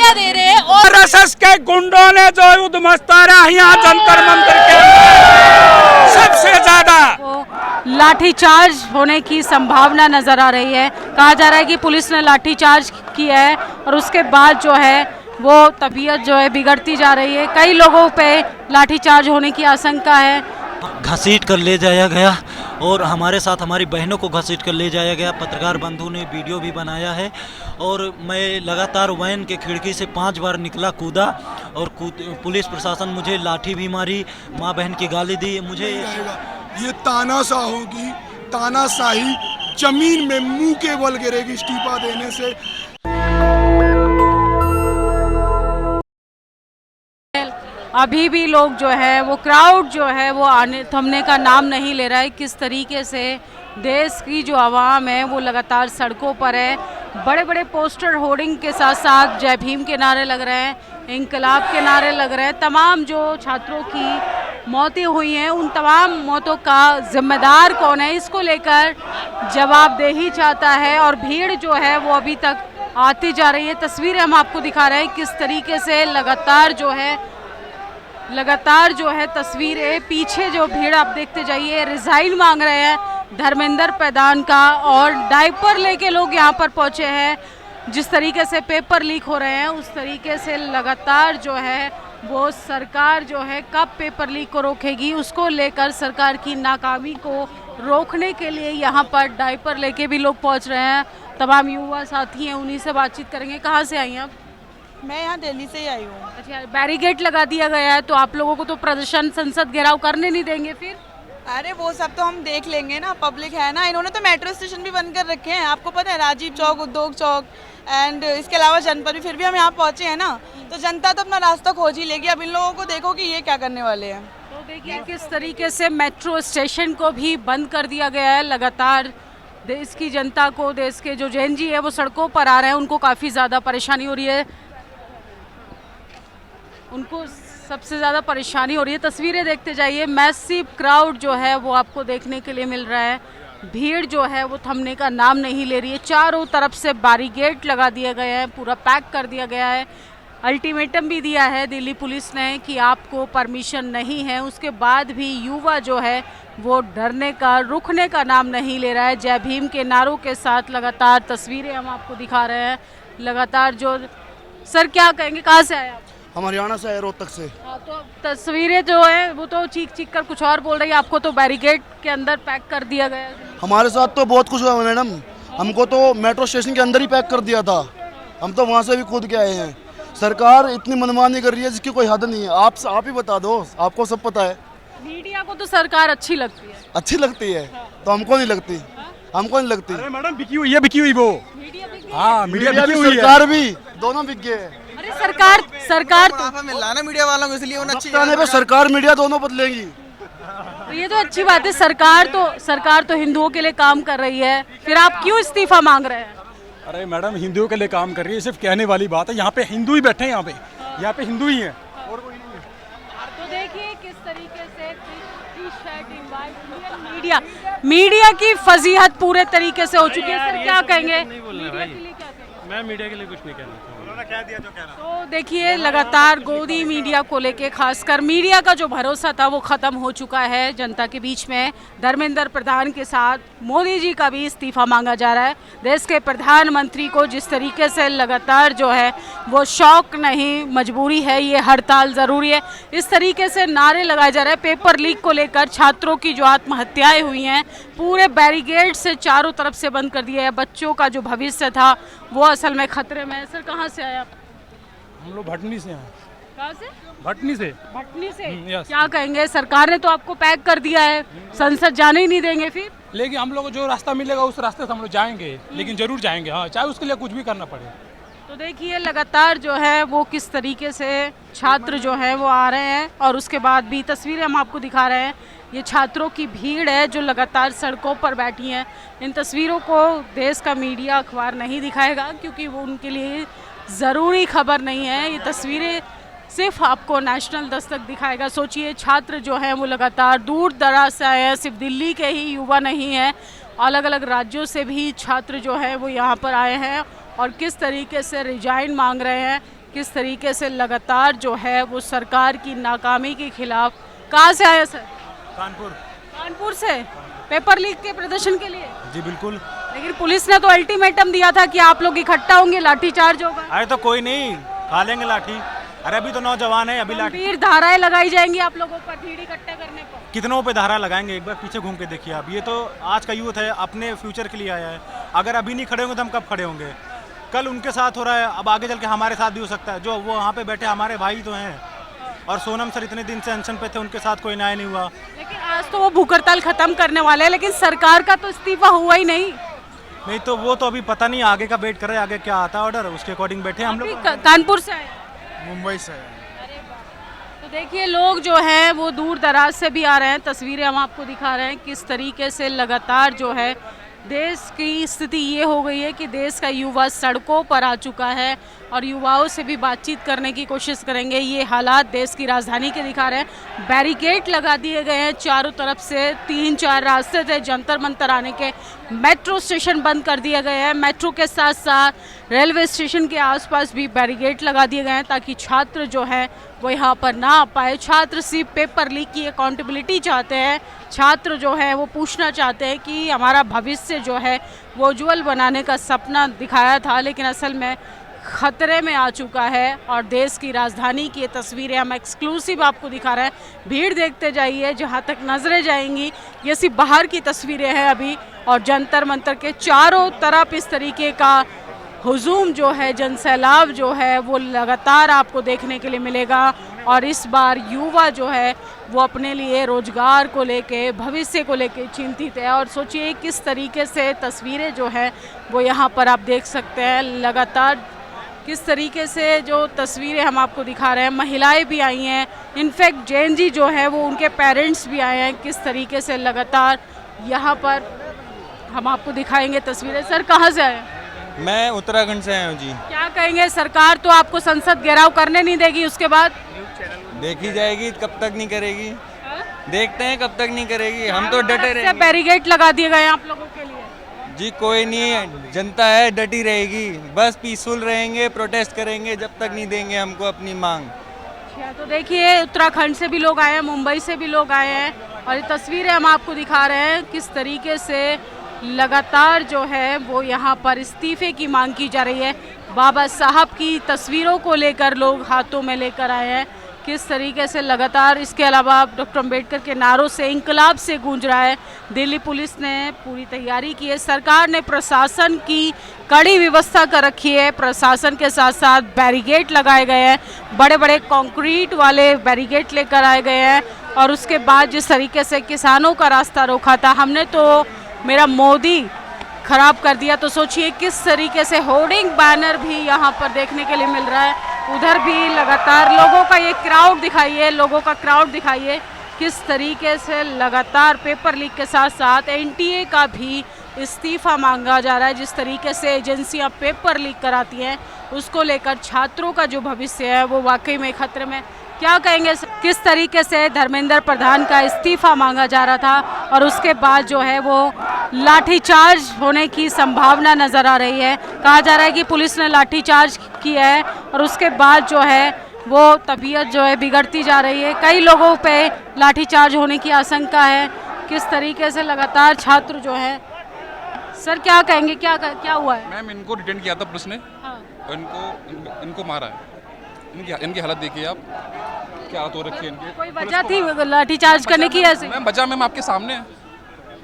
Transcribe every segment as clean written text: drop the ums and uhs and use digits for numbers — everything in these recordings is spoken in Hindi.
धमकियां दे रहे हैं और आरएसएस के गुंडों ने जो उद्मस्तारा यहाँ जंतर मंतर के अंदर सबसे ज्यादा लाठीचार्ज होने की संभावना नजर आ रही है। कहा जा रहा है कि पुलिस ने लाठीचार्ज किया है और उसके बाद जो है वो तबीयत जो है बिगड़ती जा रही है। कई लोगों पे लाठीचार्ज होने की आशंका है। घसीट कर ले जाया गया और हमारे साथ हमारी बहनों को घसीट कर ले जाया गया। पत्रकार बंधु ने वीडियो भी बनाया है और मैं लगातार वैन के खिड़की से 5 बार निकला, कूदा और पुलिस प्रशासन मुझे लाठी भी मारी, माँ बहन की गाली दी। मुझे ये तानाशाही जमीन में मुंह के बल गिरेगी इस्तीफा देने से। अभी भी लोग जो है वो क्राउड जो है वो आने थमने का नाम नहीं ले रहा है। किस तरीके से देश की जो आवाम है वो लगातार सड़कों पर है। बड़े बड़े पोस्टर होर्डिंग के साथ साथ जय भीम के नारे लग रहे हैं, इंकलाब के नारे लग रहे हैं। तमाम जो छात्रों की मौतें हुई हैं उन तमाम मौतों का जिम्मेदार कौन है, इसको लेकर जवाबदेही चाहता है और भीड़ जो है वो अभी तक आती जा रही है। तस्वीरें हम आपको दिखा रहे हैं किस तरीके से लगातार जो है तस्वीरें। पीछे जो भीड़ आप देखते जाइए, रिजाइन मांग रहे हैं धर्मेंद्र प्रधान का और डायपर लेके लोग यहाँ पर पहुँचे हैं। जिस तरीके से पेपर लीक हो रहे हैं उस तरीके से लगातार जो है वो सरकार जो है कब पेपर लीक को रोकेगी उसको लेकर सरकार की नाकामी को रोकने के लिए यहाँ पर डायपर लेके भी लोग पहुँच रहे हैं। तमाम युवा साथी हैं, उन्हीं से बातचीत करेंगे। कहाँ से आई हैं आप? मैं यहाँ दिल्ली से ही आई हूँ। अच्छा, बैरिकेड लगा दिया गया है तो आप लोगों को तो प्रदर्शन संसद घेराव करने नहीं देंगे फिर? अरे वो सब तो हम देख लेंगे ना, पब्लिक है ना। इन्होंने तो मेट्रो स्टेशन भी बंद कर रखे हैं, आपको पता है, राजीव चौक, उद्योग चौक एंड इसके अलावा जनपद भी। फिर भी हम यहाँ पहुँचे हैं ना, तो जनता तो अपना रास्ता खोज ही लेगी। अब इन लोगों को देखो कि ये क्या करने वाले हैं। तो देखिए किस तरीके से मेट्रो स्टेशन को भी बंद कर दिया गया है। लगातार देश की जनता को, देश के जो जैन जी है वो सड़कों पर आ रहे हैं, उनको काफ़ी ज़्यादा परेशानी हो रही है। उनको सबसे ज़्यादा परेशानी हो रही है। तस्वीरें देखते जाइए, मैसिव क्राउड जो है वो आपको देखने के लिए मिल रहा है। भीड़ जो है वो थमने का नाम नहीं ले रही है। चारों तरफ से बैरिकेड लगा दिए गए हैं, पूरा पैक कर दिया गया है। अल्टीमेटम भी दिया है दिल्ली पुलिस ने कि आपको परमिशन नहीं है। उसके बाद भी युवा जो है वो डरने का, रुकने का नाम नहीं ले रहा है। जय भीम के नारों के साथ लगातार तस्वीरें हम आपको दिखा रहे हैं। लगातार जो सर क्या कहेंगे, कहाँ से आए आप? हम हरियाणा से है, रोहतक से। तो तस्वीरें जो है वो तो चीख चीख कर कुछ और बोल रही है। आपको तो बैरिकेड के अंदर पैक कर दिया गया। हमारे साथ तो बहुत कुछ हुआ मैडम, हमको तो मेट्रो स्टेशन के अंदर ही पैक कर दिया था। हम तो वहाँ से भी कूद के आए हैं। सरकार इतनी मनमानी कर रही है जिसकी कोई हद नहीं है। आप ही बता दो, आपको सब पता है। मीडिया को तो सरकार अच्छी लगती है। अच्छी लगती है तो हमको नहीं लगती, हमको नहीं लगती। अरे मैडम बिकी हुई है, बिकी हुई वो। हाँ, मीडिया बिकी हुई है, सरकार भी, दोनों बिक गए। अरे सरकार तो मिल रहा है ना मीडिया वालों को, इसलिए उन्हें अच्छी पे सरकार मीडिया दोनों बदलेंगी। तो ये तो अच्छी बात है। सरकार तो हिंदुओं के लिए काम कर रही है, फिर आप क्यों इस्तीफा मांग रहे हैं? अरे मैडम हिंदुओं के लिए काम कर रही है, सिर्फ कहने वाली बात है। यहाँ पे हिंदू ही बैठे हैं, यहाँ पे हिंदू ही हैं और कोई नहीं है। तो देखिए किस तरीके से मीडिया की फजीहत पूरे तरीके से हो चुकी है। सर क्या कहेंगे? मैं मीडिया के लिए कुछ नहीं कहना चाहूँगा। तो देखिए लगातार गोदी मीडिया को लेके, खासकर मीडिया का जो भरोसा था वो ख़त्म हो चुका है जनता के बीच में। धर्मेंद्र प्रधान के साथ मोदी जी का भी इस्तीफा मांगा जा रहा है। देश के प्रधानमंत्री को जिस तरीके से लगातार जो है वो शौक नहीं, मजबूरी है, ये हड़ताल ज़रूरी है, इस तरीके से नारे लगाए जा रहे हैं। पेपर लीक को लेकर छात्रों की जो आत्महत्याएँ हुई हैं पूरे बैरिकेड से चारों तरफ से बंद कर दिया है। बच्चों का जो भविष्य था वो असल में खतरे में है। सर कहाँ से आए आप? हम लोग भटनी से हैं। कहाँ से? भटनी से। यस। क्या कहेंगे, सरकार ने तो आपको पैक कर दिया है, संसद जाने ही नहीं देंगे फिर? लेकिन हम लोग को जो रास्ता मिलेगा उस रास्ते से हम लोग जाएंगे, लेकिन जरूर जाएंगे, हाँ, चाहे उसके लिए कुछ भी करना पड़े। तो देखिए लगातार जो है वो किस तरीके से छात्र जो है वो आ रहे हैं और उसके बाद भी तस्वीरें हम आपको दिखा रहे हैं। ये छात्रों की भीड़ है जो लगातार सड़कों पर बैठी हैं। इन तस्वीरों को देश का मीडिया, अखबार नहीं दिखाएगा क्योंकि वो उनके लिए ज़रूरी खबर नहीं है। ये तस्वीरें सिर्फ आपको नेशनल दस्तक दिखाएगा। सोचिए छात्र जो हैं वो लगातार दूर दराज से आए हैं, सिर्फ दिल्ली के ही युवा नहीं हैं, अलग अलग राज्यों से भी छात्र जो हैं वो यहाँ पर आए हैं और किस तरीके से रिजाइन मांग रहे हैं। किस तरीके से लगातार जो है वो सरकार की नाकामी के खिलाफ। कहाँ से आया सर? कानपुर। कानपुर से पेपर लीक के प्रदर्शन के लिए? जी बिल्कुल। लेकिन पुलिस ने तो अल्टीमेटम दिया था कि आप लोग इकट्ठा होंगे, लाठीचार्ज होगा। अरे तो कोई नहीं, खा लेंगे लाठी। अरे अभी तो नौजवान है, अभी लाठी। गंभीर धाराएं लगाई जाएंगी आप लोगों पर भीड़ इकट्ठा करने पर। कितनों पे धारा लगाएंगे, एक बार पीछे घूम के देखिए आप। ये तो आज का यूथ है, अपने फ्यूचर के लिए आया है। अगर अभी नहीं खड़े होंगे तो हम कब खड़े होंगे? कल उनके साथ हो रहा है, अब आगे चल के हमारे साथ भी हो सकता है। जो वो वहाँ पे बैठे हमारे भाई तो हैं। और सोनम सर इतने दिन से अनशन पे थे, उनके साथ कोई न्याय नहीं हुआ। लेकिन आज तो वो भूख हड़ताल खत्म करने वाले हैं, लेकिन सरकार का तो इस्तीफा हुआ ही नहीं। नहीं तो वो तो अभी पता नहीं, आगे का वेट कर रहे हैं, आगे क्या आता है ऑर्डर, उसके अकॉर्डिंग बैठे हम लोग। कानपुर से आए? मुंबई से। तो देखिए लोग जो हैं वो दूर दराज से भी आ रहे हैं। तस्वीरें हम आपको दिखा रहे हैं किस तरीके से लगातार जो है देश की स्थिति ये हो गई है कि देश का युवा सड़कों पर आ चुका है और युवाओं से भी बातचीत करने की कोशिश करेंगे। ये हालात देश की राजधानी के दिखा रहे हैं। बैरिकेड लगा दिए गए हैं चारों तरफ से, 3-4 रास्ते थे जंतर मंतर आने के। मेट्रो स्टेशन बंद कर दिए गए हैं। मेट्रो के साथ साथ रेलवे स्टेशन के आसपास भी बैरिकेड लगा दिए गए हैं ताकि छात्र जो है वो यहाँ पर ना आ पाए। छात्र सिर्फ पेपर लीक की अकाउंटेबिलिटी चाहते हैं। छात्र जो है वो पूछना चाहते हैं कि हमारा भविष्य जो है वो उज्ज्वल बनाने का सपना दिखाया था, लेकिन असल में खतरे में आ चुका है। और देश की राजधानी की ये तस्वीरें हम एक्सक्लूसिव आपको दिखा रहे हैं। भीड़ देखते जाइए, जहाँ तक नजरें जाएंगी ये सिर्फ बाहर की तस्वीरें हैं अभी। और जंतर मंतर के चारों तरफ इस तरीके का हुजूम जो है, जनसैलाब जो है वो लगातार आपको देखने के लिए मिलेगा। और इस बार युवा जो है वो अपने लिए रोजगार को लेके, भविष्य को लेके चिंतित है। और सोचिए किस तरीके से तस्वीरें जो है वो यहाँ पर आप देख सकते हैं। लगातार किस तरीके से जो तस्वीरें हम आपको दिखा रहे हैं, महिलाएं भी आई हैं, इनफैक्ट जैन जी जो है वो उनके पेरेंट्स भी आए हैं। किस तरीके से लगातार यहाँ पर हम आपको दिखाएंगे तस्वीरें। सर कहाँ से आए? मैं उत्तराखंड से आया हूँ जी। क्या कहेंगे, सरकार तो आपको संसद घेराव करने नहीं देगी, उसके बाद देखी जाएगी कब तक नहीं करेगी, देखते हैं कब तक नहीं करेगी। हम तो डटे रहेंगे। बैरिकेड लगा दिए गए आप लोगों के लिए? जी कोई नहीं है, जनता है डटी रहेगी, बस पीसफुल रहेंगे, प्रोटेस्ट करेंगे जब तक नहीं देंगे हमको अपनी मांग। अच्छा, तो देखिए उत्तराखंड से भी लोग आए हैं, मुंबई से भी लोग आए हैं और ये तस्वीरें हम आपको दिखा रहे हैं किस तरीके से लगातार जो है वो यहाँ पर इस्तीफे की मांग की जा रही है। बाबा साहब की तस्वीरों को लेकर लोग हाथों में लेकर आए हैं। किस तरीके से लगातार, इसके अलावा डॉक्टर अंबेडकर के नारों से, इंकलाब से गूंज रहा है। दिल्ली पुलिस ने पूरी तैयारी की है। सरकार ने प्रशासन की कड़ी व्यवस्था कर रखी है। प्रशासन के साथ साथ बैरिकेड लगाए गए हैं, बड़े बड़े कंक्रीट वाले बैरिकेड लेकर आए गए हैं। और उसके बाद जिस तरीके से किसानों का रास्ता रोका था, हमने तो मेरा मोदी खराब कर दिया, तो सोचिए किस तरीके से होर्डिंग बैनर भी यहाँ पर देखने के लिए मिल रहा है। उधर भी लगातार लोगों का ये क्राउड दिखाइए, लोगों का क्राउड दिखाइए किस तरीके से लगातार पेपर लीक के साथ साथ एनटीए का भी इस्तीफा मांगा जा रहा है। जिस तरीके से एजेंसियां पेपर लीक कराती हैं उसको लेकर छात्रों का जो भविष्य है वो वाकई में खतरे में। क्या कहेंगे, किस तरीके से धर्मेंद्र प्रधान का इस्तीफा मांगा जा रहा था और उसके बाद जो है वो लाठीचार्ज होने की संभावना नज़र आ रही है। कहा जा रहा है कि पुलिस ने लाठीचार्ज किया है और उसके बाद जो है वो तबीयत जो है बिगड़ती जा रही है। कई लोगों पे लाठीचार्ज होने की आशंका है। किस तरीके से लगातार छात्र जो है, सर क्या कहेंगे, क्या हुआ है? मैम इनको डिटेन किया था पुलिस ने। हाँ। और इनको मारा है। इनकी हालत देखिए आप, क्या हालत हो रखी है इनकी। कोई वजह थी लाठीचार्ज करने की ऐसे? मैम बचा मैम आपके सामने है,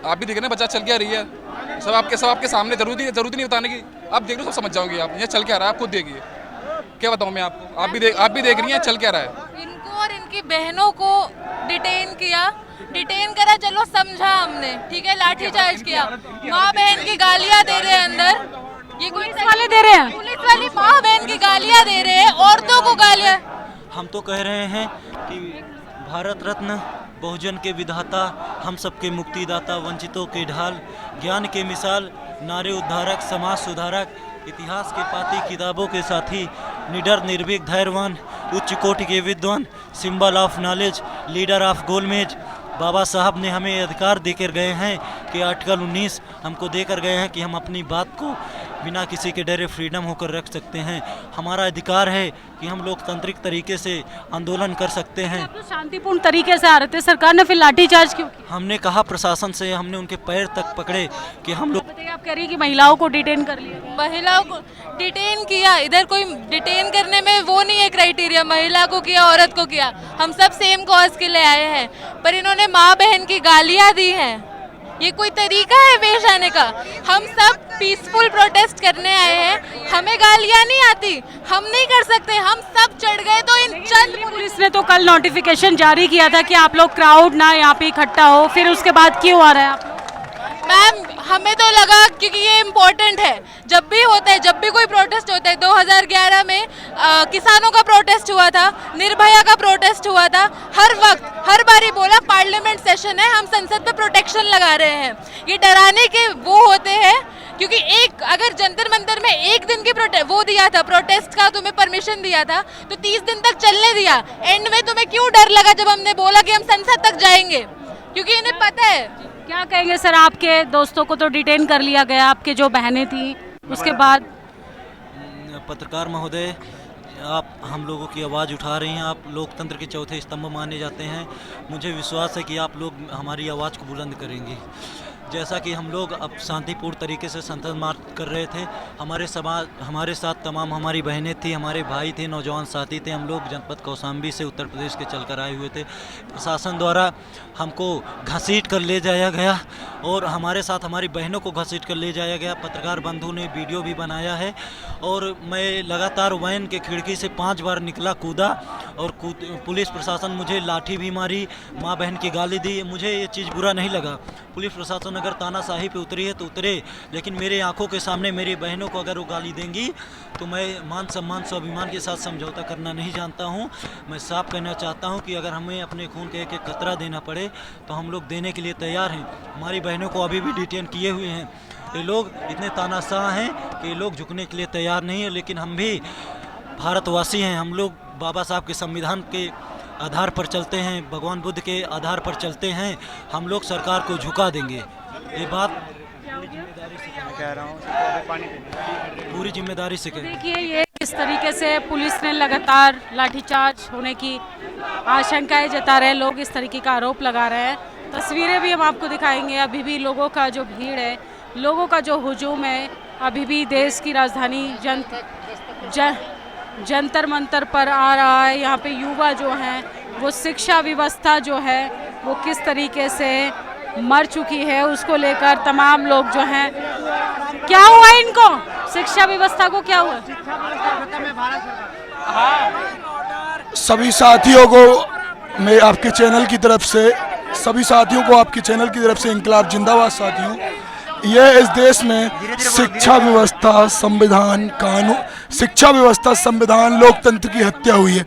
आप भी देख रहे हैं बचा चल क्या रही है। सब आपके सामने, जरूरत नहीं बताने की, आप देख लो सब समझ जाओगे। आप यहाँ चल क्या रहा है आप खुद देखिए, क्या बताऊँ मैं आपको। आप भी देख रही हैं चल क्या रहा है। इनको और इनकी बहनों को डिटेन करा, चलो समझा हमने, ठीक है, लाठीचार्ज किया। माँ बहन की गालियाँ दे रहे हैं अंदर, ये पुलिस वाले दे रहे हैं, पुलिस वाली माँ बहन की गालियाँ दे रहे हैं, औरतों को गालियाँ। हम तो कह रहे हैं कि भारत रत्न, बहुजन के विधाता, हम सबके मुक्तिदाता, वंचितों के ढाल, ज्ञान के मिसाल, नारे उद्धारक, समाज सुधारक, इतिहास के पाती, किताबों के साथी, निडर निर्भीक धैर्यवान, उच्च कोटि के विद्वान, symbol of knowledge, leader of गोलमेज। बाबा साहब ने हमें अधिकार देकर गए हैं कि आर्टिकल 19 हमको देकर गए हैं कि हम अपनी बात को बिना किसी के डरे फ्रीडम होकर रख सकते हैं। हमारा अधिकार है कि हम लोकतांत्रिक तरीके से आंदोलन कर सकते हैं। आप लोग शांतिपूर्ण तरीके से आ रहे थे, सरकार ने फिर लाठीचार्ज क्यों किया? हमने कहा प्रशासन से, हमने उनके पैर तक पकड़े कि हम लोग। बताइए, आप कह रही हैं कि महिलाओं को डिटेन कर लिया गया। महिलाओं को डिटेन किया, इधर कोई डिटेन करने में वो नहीं है क्राइटेरिया, महिला को किया औरत को किया, हम सब सेम कॉज के लिए आए हैं। पर इन्होंने माँ बहन की गालियाँ दी हैं, ये कोई तरीका है पेश आने का? हम सब पीसफुल प्रोटेस्ट करने आए हैं, हमें गालियाँ नहीं आती, हम नहीं कर सकते, हम सब चढ़ गए तो इन चंद। पुलिस ने तो कल नोटिफिकेशन जारी किया था कि आप लोग क्राउड ना यहाँ पे इकट्ठा हो, फिर उसके बाद क्यों आ रहे हैं आप लोग? मैम हमें तो लगा क्योंकि ये इम्पोर्टेंट है, जब भी होता है, जब भी कोई प्रोटेस्ट होता है, 2011 में किसानों का प्रोटेस्ट हुआ था, निर्भया का प्रोटेस्ट हुआ था, हर वक्त हर बारी बोला पार्लियामेंट सेशन है, हम संसद पे प्रोटेक्शन लगा रहे हैं। ये डराने के वो होते हैं, क्योंकि एक अगर जंतर मंतर में एक दिन की वो दिया था प्रोटेस्ट का, तुम्हें परमिशन दिया था तो 30 दिन तक चलने दिया, एंड में तुम्हें क्यों डर लगा जब हमने बोला कि हम संसद तक जाएंगे? क्योंकि इन्हें पता है। क्या कहेंगे सर, आपके दोस्तों को तो डिटेन कर लिया गया, आपके जो बहनें थी उसके बाद? पत्रकार महोदय, आप हम लोगों की आवाज़ उठा रही हैं, आप लोकतंत्र के चौथे स्तंभ माने जाते हैं। मुझे विश्वास है कि आप लोग हमारी आवाज़ को बुलंद करेंगे। जैसा कि हम लोग अब शांतिपूर्ण तरीके से संसद मार्च कर रहे थे, हमारे साथ तमाम हमारी बहनें थी, हमारे भाई थे, नौजवान साथी थे। हम लोग जनपद कौशाम्बी से उत्तर प्रदेश के चलकर आए हुए थे। प्रशासन द्वारा हमको घसीट कर ले जाया गया और हमारे साथ हमारी बहनों को घसीट कर ले जाया गया। पत्रकार बंधु ने वीडियो भी बनाया है और मैं लगातार वैन के खिड़की से 5 बार निकला, कूदा और पुलिस प्रशासन मुझे लाठी भी मारी, माँ बहन की गाली दी। मुझे ये चीज़ बुरा नहीं लगा। पुलिस प्रशासन अगर तानाशाही पे उतरी है तो उतरे, लेकिन मेरे आंखों के सामने मेरी बहनों को अगर वो गाली देंगी तो मैं मान सम्मान स्वाभिमान के साथ समझौता करना नहीं जानता हूं। मैं साफ कहना चाहता हूं कि अगर हमें अपने खून के एक एक कतरा देना पड़े तो हम लोग देने के लिए तैयार हैं। हमारी बहनों को अभी भी डिटेन किए हुए हैं। ये लोग इतने तानाशाह हैं कि ये लोग झुकने के लिए तैयार नहीं है, लेकिन हम भी भारतवासी हैं। हम लोग बाबा साहब के संविधान के आधार पर चलते हैं, भगवान बुद्ध के आधार पर चलते हैं। हम लोग सरकार को झुका देंगे, ये बात कह रहा हूँ, पूरी जिम्मेदारी से कहें। देखिए, ये किस तरीके से पुलिस ने लगातार लाठीचार्ज होने की आशंकाएं जता रहे हैं, लोग इस तरीके का आरोप लगा रहे हैं। तस्वीरें भी हम आपको दिखाएंगे। अभी भी लोगों का जो भीड़ है, लोगों का जो हुजूम है, अभी भी देश की राजधानी जंतर मंतर पर आ रहा है। यहाँ पे युवा जो हैं, वो शिक्षा व्यवस्था जो है वो किस तरीके से मर चुकी है उसको लेकर तमाम लोग जो हैं। क्या हुआ इनको, शिक्षा व्यवस्था को क्या हुआ? सभी साथियों को मैं आपके चैनल की तरफ से, सभी साथियों को आपके चैनल की तरफ से इंकलाब जिंदाबाद। साथियों, यह इस देश में शिक्षा व्यवस्था, संविधान, कानून, शिक्षा व्यवस्था, संविधान, लोकतंत्र की हत्या हुई है।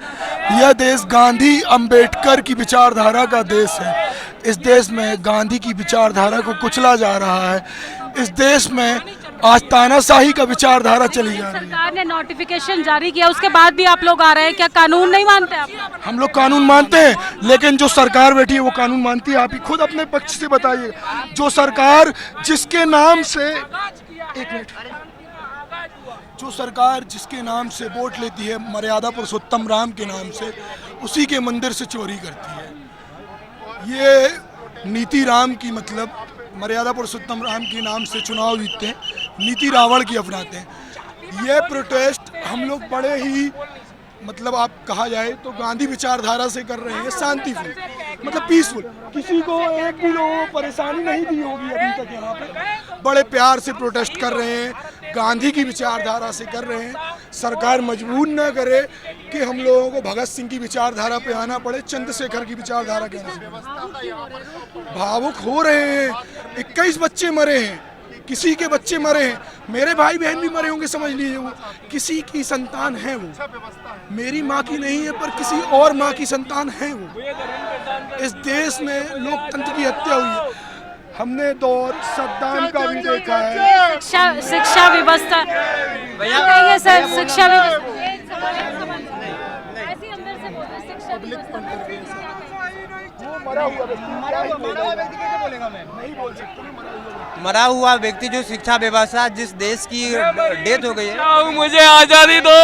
यह देश गांधी अंबेडकर की विचारधारा का देश है। इस देश में गांधी की विचारधारा को कुचला जा रहा है। इस देश में आज तानाशाही का विचारधारा चली जा रही है। सरकार ने नोटिफिकेशन जारी किया, उसके बाद भी आप लोग आ रहे हैं, क्या कानून नहीं मानते आप? हम लोग कानून मानते हैं, लेकिन जो सरकार बैठी है वो कानून मानती है? आप ही खुद अपने पक्ष से बताइए। जो सरकार जिसके नाम से, एक मिनट, जो सरकार जिसके नाम से वोट लेती है, मर्यादा पुरुषोत्तम राम के नाम से, उसी के मंदिर से चोरी करती है। ये नीति राम की, मतलब मर्यादा पुरुषोत्तम राम के नाम से चुनाव जीतते हैं, नीति रावण की अपनाते हैं। ये प्रोटेस्ट हम लोग बड़े ही, मतलब आप कहा जाए तो गांधी विचारधारा से कर रहे हैं, शांतिपूर्ण, मतलब पीसफुल। किसी को एक भी लोगों को परेशानी नहीं दी होगी अभी तक। यहाँ पे बड़े प्यार से प्रोटेस्ट कर रहे हैं, गांधी की विचारधारा से कर रहे हैं। सरकार मजबूर न करे कि हम लोगों को भगत सिंह की विचारधारा पे आना पड़े, चंद्रशेखर की विचारधारा के भावुक हो रहे हैं। 21 बच्चे मरे हैं, किसी के बच्चे मरे हैं, मेरे भाई बहन भी मरे होंगे, समझ लीजिए। वो किसी की संतान है, वो मेरी माँ की नहीं है पर किसी और माँ की संतान है वो। इस देश में लोकतंत्र की हत्या हुई है। हमने दौर सद्दाम का भी देखा है। शिक्षा व्यवस्था, कहिए सर, शिक्षा व्यवस्था मरा हुआ व्यक्ति जो शिक्षा व्यवस्था जिस देश की डेथ हो गई है, मुझे आजादी दो।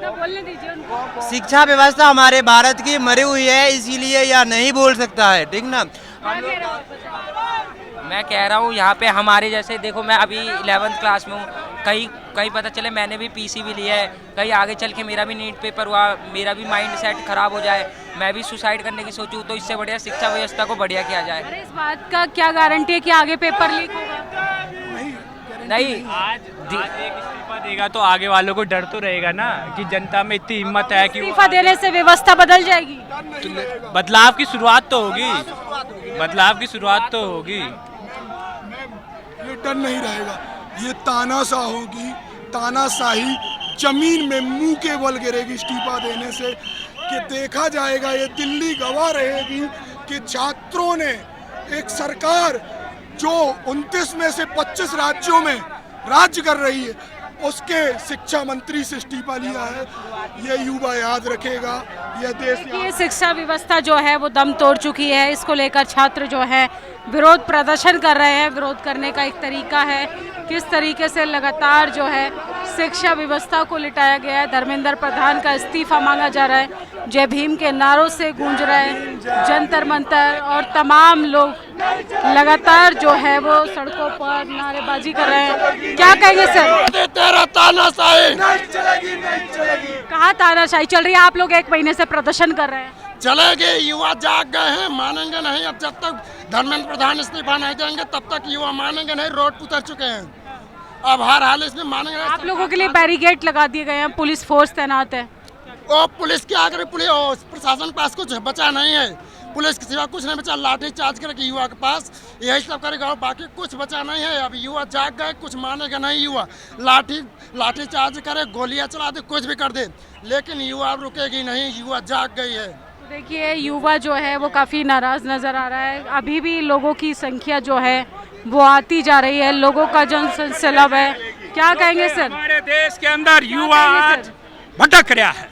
बोलने दीजिए उनको। शिक्षा व्यवस्था हमारे भारत की मरी हुई है, इसीलिए यह नहीं बोल सकता है, ठीक ना। मैं कह रहा हूँ यहाँ पे हमारे जैसे देखो, मैं अभी 11th क्लास में हूँ, कहीं पता चले मैंने भी पीसी भी लिया है, कहीं आगे चल के मेरा भी नीट पेपर हुआ, मेरा भी माइंड सेट खराब हो जाए, मैं भी सुसाइड करने की सोचूं, तो इससे बढ़िया शिक्षा व्यवस्था को बढ़िया किया जाए। अरे इस बात का क्या गारंटी है कि आगे पेपर लीक होगा? नहीं, आज एक इस्तीफा देगा तो आगे वालों को डर तो रहेगा ना कि जनता में इतनी हिम्मत है कि इस्तीफा देने से व्यवस्था बदल जाएगी। बदलाव की शुरुआत तो होगी, बदलाव की शुरुआत तो होगी। ये डर नहीं रहेगा, ये तानाशाह होगी, तानाशाही जमीन में मुंह के बल गिरेगी इस्तीफा देने से, कि देखा जाएगा, ये दिल्ली गवाह रहेगी कि छात्रों ने एक सरकार जो 29 में से 25 राज्यों में राज्य कर रही है, उसके शिक्षा मंत्री से इस्तीफा लिया है। ये युवा याद रखेगा, यह देश ये शिक्षा व्यवस्था जो है वो दम तोड़ चुकी है। इसको लेकर छात्र जो है विरोध प्रदर्शन कर रहे हैं। विरोध करने का एक तरीका है, किस तरीके से लगातार जो है शिक्षा व्यवस्था को लिटाया गया है। धर्मेंद्र प्रधान का इस्तीफा मांगा जा रहा है, जय भीम के नारों से गूंज रहे हैं जंतर मंतर, और तमाम लोग लगातार जो है वो सड़कों पर नारेबाजी कर रहे हैं। क्या कहेंगे सर? तेरा तानाशाही कहाँ तानाशाही चल रही है? आप लोग 1 महीने से प्रदर्शन कर रहे हैं। चलेगी, युवा जाग गए हैं, मानेंगे नहीं। अब जब तक धर्मेंद्र प्रधान इस्तीफा नहीं देंगे तब तक युवा मानेंगे नहीं। रोड पर उतर चुके हैं, अब हर हाल इसमें मानेंगे। आप लोगों के लिए बैरिकेड लगा दिए गए हैं, पुलिस फोर्स तैनात है। ओ पुलिस क्या करे, पुलिस प्रशासन के पास कुछ बचा नहीं है, पुलिस के सिवा कुछ नहीं बचा। लाठी चार्ज करेगी युवा के पास, यही सब करेगा, बाकी कुछ बचा नहीं है। अब युवा जाग गए, कुछ मानेगा नहीं युवा। लाठी चार्ज करे, गोलियां चला दे, कुछ भी कर दे, लेकिन युवा रुकेगी नहीं, युवा जाग गई है। देखिए युवा जो है वो काफ़ी नाराज़ नज़र आ रहा है। अभी भी लोगों की संख्या जो है वो आती जा रही है, लोगों का जनसैलाब है। क्या कहेंगे सर? हमारे देश के अंदर युवा आज भटक रहा है।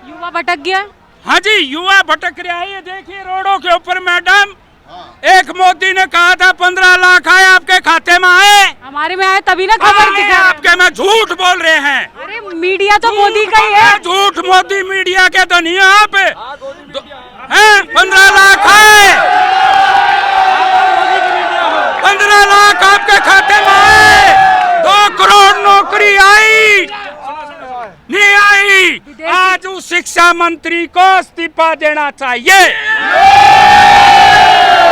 युवा भटक गया है? हाँ जी, युवा भटक रहा है। ये देखिए रोडों के ऊपर मैडम, एक मोदी ने कहा था 15 लाख आए आपके खाते में, आए हमारे में आए तभी ना खबर दिखा। आपके में झूठ बोल रहे हैं। अरे मीडिया तो मोदी का ही है। झूठ, मोदी मीडिया के तो नहीं है आप हैं। 15 लाख आए, 15 लाख आपके खाते में आए, 2 करोड़ नौकरी आई नहीं आई। आज उस शिक्षा मंत्री को इस्तीफा देना चाहिए।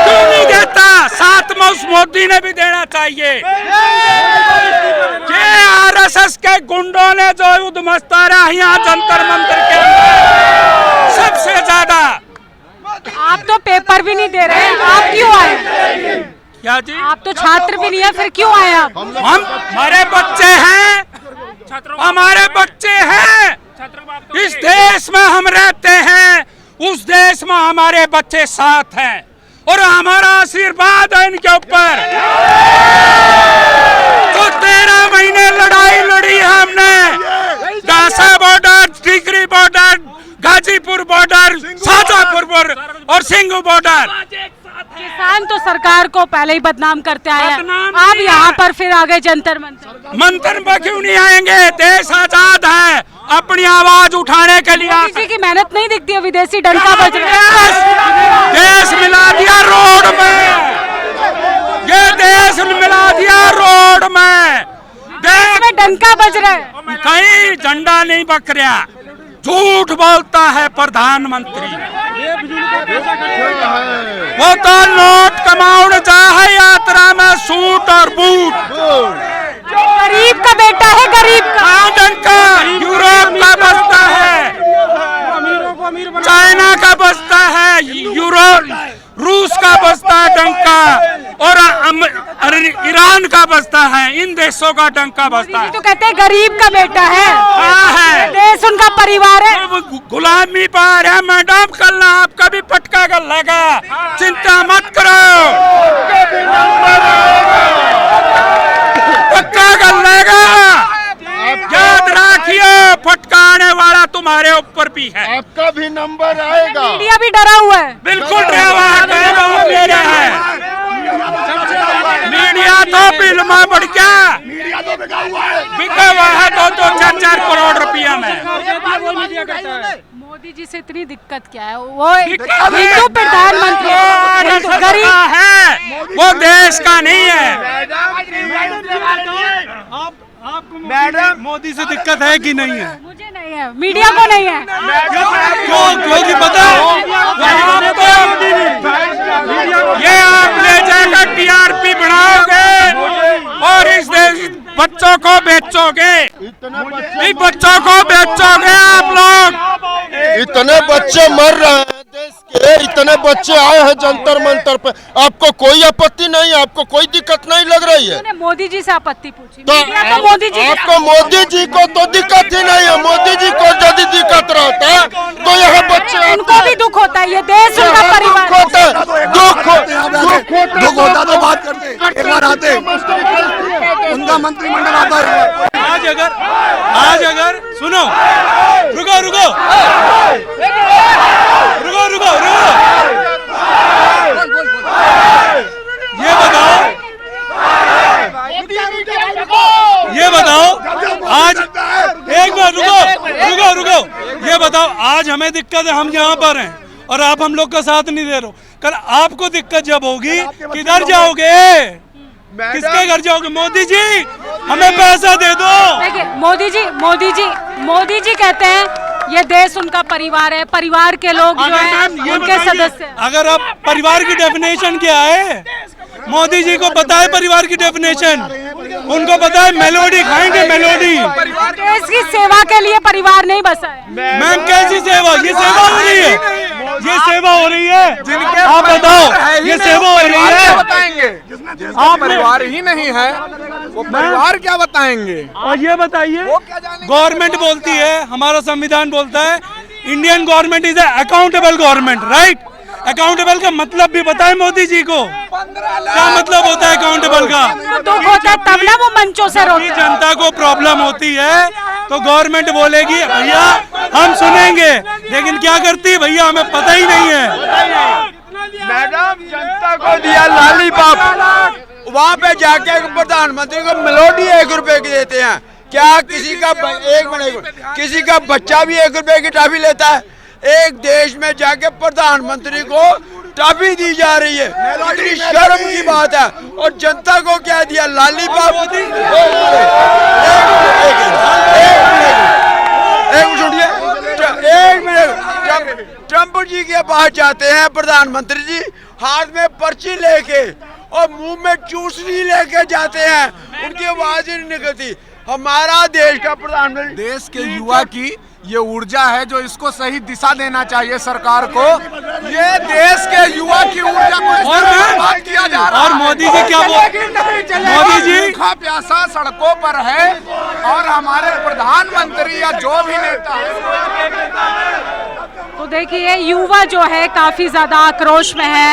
क्यों नहीं देता? साथ में उस मोदी ने भी देना चाहिए। ये आरएसएस के गुंडों ने जो उद्मस्तारा यहाँ जंतर मंतर के अंदर सबसे ज्यादा। आप तो पेपर भी नहीं दे रहे हैं, आप क्यों आए? क्या जी? आप तो छात्र भी नहीं है, फिर क्यों आए आप? हमारे बच्चे हैं, हमारे बच्चे हैं, इस देश में हम रहते हैं, उस देश में हमारे बच्चे साथ हैं, और हमारा आशीर्वाद है इनके ऊपर। तो 13 महीने लड़ाई लड़ी है हमने, गासा बॉर्डर, टिकरी बॉर्डर, गाजीपुर बॉर्डर, शाहजहांपुर और सिंघू बॉर्डर। किसान तो सरकार को पहले ही बदनाम करते आए हैं, अब यहाँ पर फिर आगे जंतर मंतर। मंथन पर क्यों नहीं आएंगे? देश आजाद है, अपनी आवाज उठाने के लिए। किसी की मेहनत नहीं दिखती है, विदेशी डंका बज रहा है। देश मिला दिया रोड में, ये देश मिला दिया रोड में, देश में डंका बज रहा है, कहीं झंडा नहीं बक रहा। झूठ बोलता है प्रधानमंत्री, वो तो नोट कमाउन जा है यात्रा में सूट और बूट। गरीब का बेटा है, गरीब का। डंका यूरोप का बसता है, चाइना का बसता है, रूस का बसता है डंका, और ईरान का बसता है। इन देशों का डंका बसता है। तो कहते हैं गरीब का बेटा है, हाँ है, देश उनका परिवार है। गुलामी पर है मैडम, कल ना आपका भी पटका कर लगा, चिंता मत करो, पक्का कर लेगा। याद रखिए, फटकाने वाला तुम हमारे ऊपर भी है। आपका भी नंबर आएगा। मीडिया भी डरा हुआ है। बिल्कुल डरा हुआ है। मीडिया तो बिल में बढ़ गया, बिका हुआ है 2-4 करोड़ रुपया में। मोदी जी से इतनी दिक्कत क्या है? वो हिंदू प्रधानमंत्री गरीब है, वो देश का नहीं है। मैडम मोदी से दिक्कत है कि नहीं है? मुझे नहीं है, मीडिया को नहीं है। क्योंकि पता है ये आप ले जाकर टीआरपी बढ़ाओगे और इस देश बच्चों को बेचोगे, इन बच्चों को बेचोगे आप लोग। इतने बच्चे मर रहे हैं देश के, इतने बच्चे आए हैं जंतर मंतर पे, आपको कोई आपत्ति नहीं, आपको कोई दिक्कत नहीं लग रही है? मोदी जी से आपत्ति पूछी तो मोदी जी आपको मोदी जी को तो दिक्कत ही नहीं है। मोदी जी को यदि दिक्कत रहता तो यहाँ बच्चे उनको भी दुख होता है, ये देश उनका परिवार होता है, दुख होता तो बात करते, एक बार आते, उनका मंत्रिमंडल आता है। आज अगर सुनो, रुको रुको रुको रुको रुको, ये बताओ आज एक बार रुको रुको रुको, ये बताओ आज हमें दिक्कत है, हम यहाँ पर हैं और आप हम लोग का साथ नहीं दे रहे हो। कल आपको दिक्कत जब होगी किधर जाओगे? किसके घर जाओगे? मोदी जी हमें पैसा दे दो। देखिए मोदी जी कहते हैं ये देश उनका परिवार है, परिवार के लोग जो हैं उनके सदस्य। अगर आप परिवार की डेफिनेशन क्या है, मोदी जी को पता है परिवार की डेफिनेशन, उनको पता है मेलोडी खाएंगे मेलोडी। देश की सेवा के लिए परिवार नहीं बसा है। मैम कैसी सेवा? ये सेवा हो रही है, ये सेवा हो रही है। आप बताओ ये सेवा हो रही है? बताएंगे आप परिवार ही नहीं है, वो परिवार क्या बताएंगे? और ये बताइए, गवर्नमेंट बोलती है, हमारा संविधान बोलता है Indian government is accountable government, right? Accountable का मतलब भी पता है मोदी जी को? क्या मतलब होता है अकाउंटेबल का? दुख होता है तब ना वो मंचों से रोकते हैं। जनता को प्रॉब्लम होती है तो गवर्नमेंट बोलेगी भैया हम सुनेंगे, लेकिन क्या करती है भैया हमें पता ही नहीं है। मैडम जनता को दिया लालीपॉप, वहाँ पे जाके प्रधानमंत्री को मेलोडी 1 रुपए की देते हैं। क्या किसी का किसी का बच्चा भी 1 रुपए की टॉफी लेता है? एक देश में जाके प्रधानमंत्री को टॉफी दी जा रही है, इतनी शर्म की बात है। और जनता को क्या दिया? लालीपॉप। एक मिनट, ट्रम्प जी के पास जाते हैं प्रधानमंत्री जी, हाथ में पर्ची लेके और मुंह में चूसनी लेके जाते हैं, उनकी आवाज ही नहीं निकलती। हमारा देश का प्रधानमंत्री, देश के युवा की ये ऊर्जा है जो इसको सही दिशा देना चाहिए सरकार को। ये देश के युवा की ऊर्जा को बात किया जा रहा है। और मोदी जी क्या मोदी जी भूखा प्यासा सड़कों पर है और हमारे प्रधानमंत्री या जो भी नेता है। तो देखिए युवा जो है काफी ज्यादा आक्रोश में है।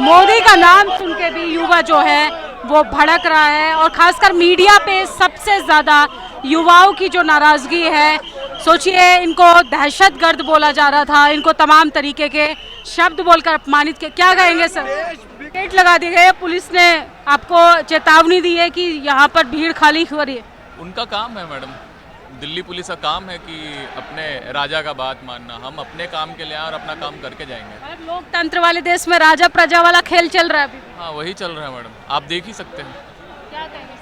मोदी का नाम सुन के भी युवा जो है वो भड़क रहा है और खासकर मीडिया पे सबसे ज्यादा युवाओं की जो नाराजगी है। सोचिए इनको दहशतगर्द बोला जा रहा था, इनको तमाम तरीके के शब्द बोलकर अपमानित किया। क्या कहेंगे सर? गेट लगा दिए गए, पुलिस ने आपको चेतावनी दी है कि यहाँ पर भीड़ खाली हो रही है। उनका काम है मैडम, दिल्ली पुलिस का काम है कि अपने राजा का बात मानना। हम अपने काम के लिए और अपना काम करके जाएंगे। लोकतंत्र वाले देश में राजा प्रजा वाला खेल चल रहा है अभी। हाँ वही चल रहा है मैडम, आप देख ही सकते हैं। क्या कहेंगे?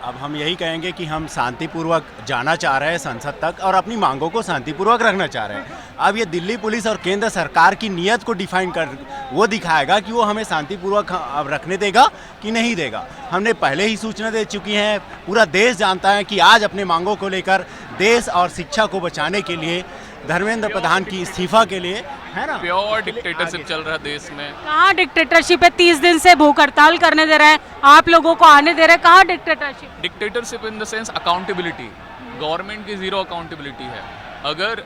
अब हम यही कहेंगे कि हम शांतिपूर्वक जाना चाह रहे हैं संसद तक और अपनी मांगों को शांतिपूर्वक रखना चाह रहे हैं। अब ये दिल्ली पुलिस और केंद्र सरकार की नीयत को डिफाइन कर वो दिखाएगा कि वो हमें शांतिपूर्वक अब रखने देगा कि नहीं देगा। हमने पहले ही सूचना दे चुकी हैं, पूरा देश जानता है कि आज अपने मांगों को लेकर देश और शिक्षा को बचाने के लिए धर्मेंद्र प्रधान की इस्तीफा के लिए, है ना, प्योर डिक्टेटरशिप चल रहा है देश में। कहाँ डिक्टेटरशिप है? 30 दिन से भूख हड़ताल करने दे रहे हैं, आप लोगों को आने दे रहे हैं। कहाँ dictatorship? Dictatorship in the sense accountability, government की जीरो अकाउंटेबिलिटी है। अगर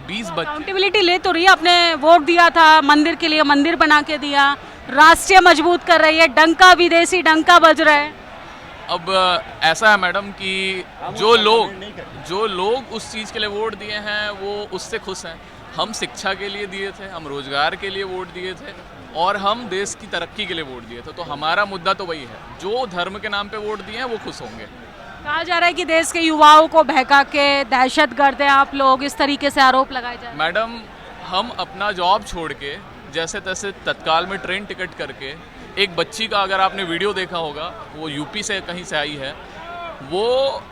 20 बच्चे अकाउंटेबिलिटी ले तो रही है, आपने वोट दिया था मंदिर के लिए, मंदिर बना के दिया, राष्ट्रीय मजबूत कर रही है, डंका विदेशी डंका बज रहा है। अब ऐसा है मैडम कि जो लोग उस चीज़ के लिए वोट दिए हैं वो उससे खुश हैं। हम शिक्षा के लिए दिए थे, हम रोजगार के लिए वोट दिए थे और हम देश की तरक्की के लिए वोट दिए थे। तो हमारा मुद्दा तो वही है, जो धर्म के नाम पे वोट दिए हैं वो खुश होंगे। कहा जा रहा है कि देश के युवाओं को बहका के दहशतगर्द हैं आप लोग, इस तरीके से आरोप लगाए जा रहे हैं। मैडम, हम अपना जॉब छोड़ के जैसे तैसे तत्काल में ट्रेन टिकट करके एक बच्ची का, अगर आपने वीडियो देखा होगा, वो यूपी से कहीं से आई है, वो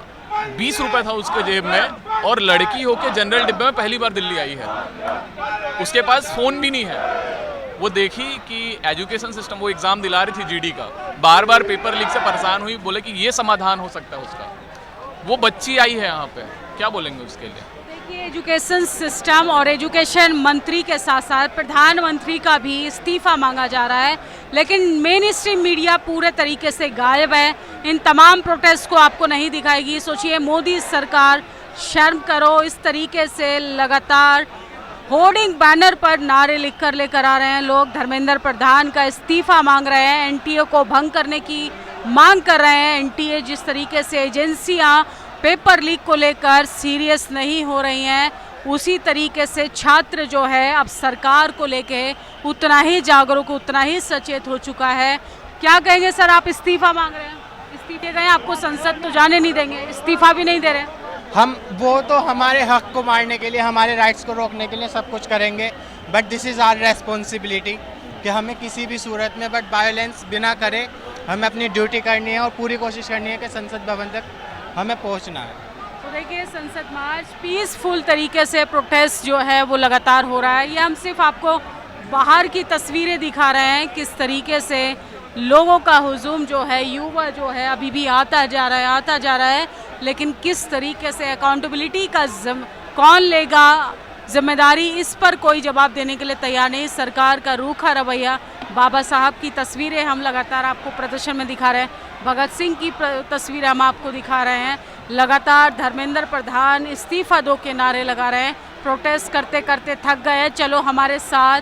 20 रुपए था उसके जेब में और लड़की होके जनरल डिब्बे में पहली बार दिल्ली आई है। उसके पास फ़ोन भी नहीं है। वो देखी कि एजुकेशन सिस्टम, वो एग्ज़ाम दिला रही थी जीडी का, बार बार पेपर लीक से परेशान हुई, बोले कि ये समाधान हो सकता है उसका। वो बच्ची आई है यहाँ पे, क्या बोलेंगे उसके लिए? देखिए, एजुकेशन सिस्टम और एजुकेशन मंत्री के साथ साथ प्रधानमंत्री का भी इस्तीफा मांगा जा रहा है, लेकिन मेन स्ट्रीम मीडिया पूरे तरीके से गायब है। इन तमाम प्रोटेस्ट को आपको नहीं दिखाएगी। सोचिए, मोदी सरकार शर्म करो, इस तरीके से लगातार होर्डिंग बैनर पर नारे लिखकर लेकर आ रहे हैं लोग। धर्मेंद्र प्रधान का इस्तीफा मांग रहे हैं, एनटीए को भंग करने की मांग कर रहे हैं। एनटीए जिस तरीके से एजेंसियां पेपर लीक को लेकर सीरियस नहीं हो रही हैं, उसी तरीके से छात्र जो है अब सरकार को लेके उतना ही जागरूक, उतना ही सचेत हो चुका है। क्या कहेंगे सर, आप इस्तीफा मांग रहे हैं, इस्तीफे गए, आपको संसद तो जाने नहीं देंगे, इस्तीफा भी नहीं दे रहे? हम वो तो हमारे हक को मारने के लिए, हमारे राइट्स को रोकने के लिए सब कुछ करेंगे, but this is our responsibility कि हमें किसी भी सूरत में बट वायलेंस बिना करे हमें अपनी ड्यूटी करनी है और पूरी कोशिश करनी है कि संसद भवन तक हमें पहुंचना है। तो देखिए, संसद मार्च पीसफुल तरीके से प्रोटेस्ट जो है वो लगातार हो रहा है। ये हम सिर्फ आपको बाहर की तस्वीरें दिखा रहे हैं, किस तरीके से लोगों का हुजूम जो है, युवा जो है अभी भी आता जा रहा है, लेकिन किस तरीके से अकाउंटेबिलिटी का कौन लेगा जिम्मेदारी, इस पर कोई जवाब देने के लिए तैयार नहीं। सरकार का रूखा रवैया, बाबा साहब की तस्वीरें हम लगातार आपको प्रदर्शन में दिखा रहे हैं, भगत सिंह की तस्वीरें हम आपको दिखा रहे हैं। लगातार धर्मेंद्र प्रधान इस्तीफा दो के नारे लगा रहे हैं। प्रोटेस्ट करते करते थक गए, चलो हमारे साथ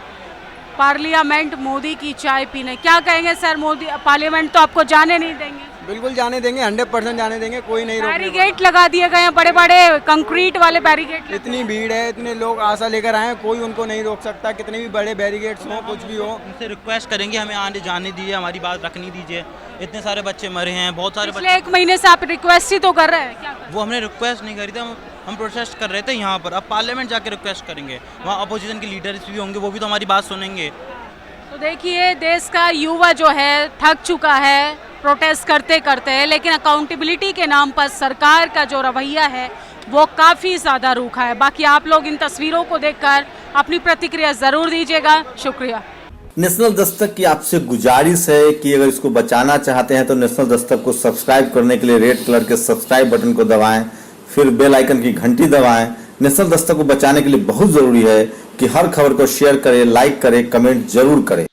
पार्लियामेंट मोदी की चाय पीने। क्या कहेंगे सर, मोदी पार्लियामेंट तो आपको जाने नहीं देंगे? बिल्कुल जाने देंगे, 100% जाने देंगे, कोई नहीं रोकने वाला। बैरिकेड लगा दिए गए हैं, बड़े बड़े कंक्रीट वाले बैरिकेड। इतनी भीड़ है, इतने लोग आशा लेकर आए हैं, कोई उनको नहीं रोक सकता, कितने भी बड़े बैरिकेड्स हों, कुछ भी हो। उनसे रिक्वेस्ट करेंगे, हमें आने जाने दीजिए, हमारी बात रखनी दीजिए। इतने सारे बच्चे मरे हैं, बहुत सारे पिछले 1 महीने से आप रिक्वेस्ट ही तो कर रहे हैं, क्या कर? वो हमने रिक्वेस्ट नहीं करी थी, हम प्रोटेस्ट कर रहे थे यहाँ पर। अब पार्लियामेंट जाके रिक्वेस्ट करेंगे, वहाँ अपोजिशन के लीडर्स भी होंगे, वो भी तो हमारी बात सुनेंगे। तो देखिए, देश का युवा जो है थक चुका है प्रोटेस्ट करते करते, लेकिन अकाउंटेबिलिटी के नाम पर सरकार का जो रवैया है वो काफ़ी ज़्यादा रूखा है। बाकी आप लोग इन तस्वीरों को देखकर अपनी प्रतिक्रिया ज़रूर दीजिएगा। शुक्रिया। नेशनल दस्तक की आपसे गुजारिश है कि अगर इसको बचाना चाहते हैं तो नेशनल दस्तक को सब्सक्राइब करने के लिए रेड कलर के सब्सक्राइब बटन को दबाएं, फिर बेल आइकन की घंटी दबाएं। नेशनल दस्तक को बचाने के लिए बहुत ज़रूरी है कि हर खबर को शेयर करें, लाइक करें, कमेंट जरूर करें।